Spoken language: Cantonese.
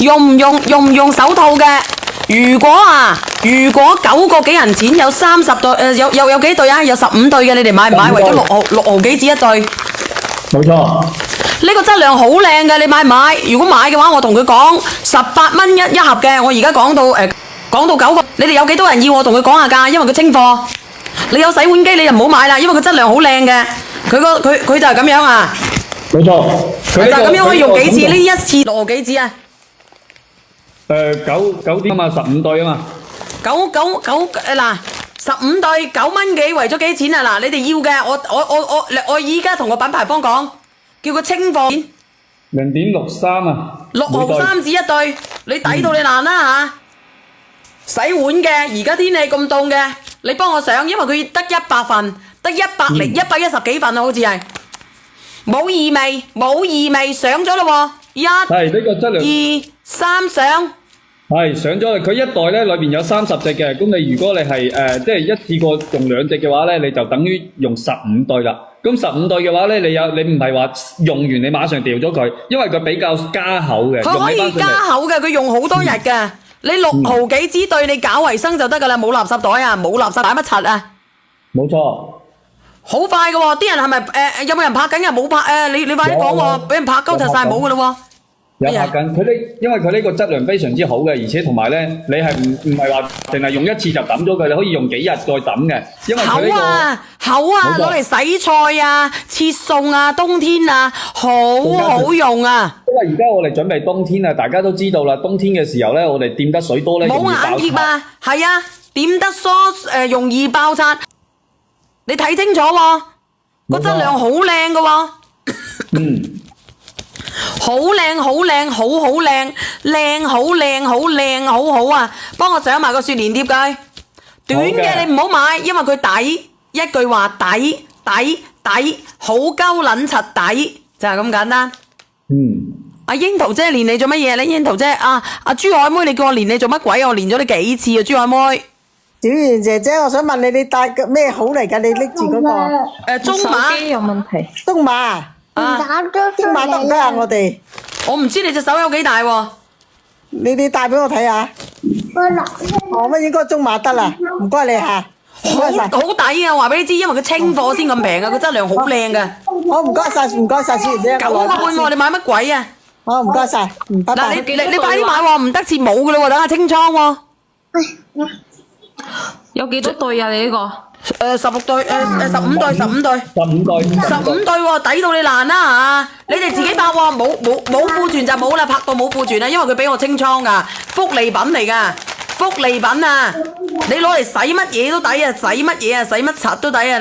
用唔用手套嘅？如果9個幾銀錢有30對，有幾對啊？有15對嘅，你哋買唔買？為咗6毫幾紙一對。冇錯。呢個質量好靚嘅，你買唔買？如果買嘅話，我同佢講18蚊一盒嘅。我而家講到9個，你哋有幾多人要？我同佢講下價，因為佢清貨。你有洗碗機你就唔好買啦，因為佢質量好靚嘅。佢就係咁樣啊。冇錯。就係咁樣可以用幾次？呢一次6毫幾紙啊？9點啊嘛，15對啊嘛。嗱，15對9蚊幾，為咗幾錢啊？嗱，你哋要嘅，我依家同個品牌方講，叫佢清貨。0.63啊。6毫3紙一對，你抵到你爛啦嚇！洗碗嘅，而家天氣咁凍嘅，你幫我上，因為佢得100份，得110幾份啊，好似係冇異味，上咗咯喎，1、係呢個質量。2、3上。係上咗啦，佢一袋咧裏邊有30隻嘅，咁你如果你係即係一次過用2隻嘅話咧，你就等於用15對啦。咁15對嘅話咧，你唔係話用完你馬上掉咗佢，因為佢比較加厚嘅。佢可以加厚嘅，佢用好多日嘅。你6毫幾紙對，你搞衞生就得噶啦，冇垃圾袋啊，冇垃圾擺乜柒啊？冇錯。好快嘅喎，啲人係咪有冇人拍緊啊？冇拍你快啲講喎，俾人拍鳩柒晒冇噶啦喎。有拍緊，因為佢呢個質量非常之好嘅，而且同埋咧，你係唔係話淨係用一次就抌咗佢，你可以用幾日再抌嘅，因為佢呢個厚啊，攞嚟洗菜啊、切餸啊，冬天啊，好好用啊！因為而家我哋準備冬天啊，大家都知道啦，冬天嘅時候咧，我哋掂得水多咧，容易爆拆。冇眼貼啊，係啊，掂得疏容易爆拆。你睇清楚喎，個質量好靚嘅喎。嗯。好靚，好靚，好靚，靚好靚，好靚，好好啊！幫我上埋個雪連貼佢。短嘅你唔好買，因為佢抵。一句話抵，好鳩撚柒抵，就係咁簡單。阿櫻桃姐連你做乜嘢咧？櫻桃姐阿朱海妹，你叫我連你做乜鬼？我連咗你幾次啊，朱海妹。小賢姐姐，我想問你帶咩好嚟㗎？你拎住嗰個中碼。手機有問題。中碼。中碼得唔得啊？我哋。我唔知你隻手有幾大喎。你帶俾我睇下。乜應該中碼得啦？唔該你嚇。好抵啊！話俾你知，因為佢清貨先咁平啊，佢質量好靚㗎。好，唔該晒，小賢姐。9個半喎，你買乜鬼啊？好，唔該晒。拜拜。嗱，你快啲買喎，唔得切冇㗎啦喎，等下清倉喎。有幾多對啊？你呢個？15對，15對，15對，15對喎，抵到你爛啦嚇！你哋自己拍喎，冇庫存就冇啦，拍到冇庫存啦，因為佢俾我清倉㗎，福利品嚟㗎，福利品啊！你攞嚟洗乜嘢都抵啊，洗乜嘢啊，洗乜柒都抵啊嗱！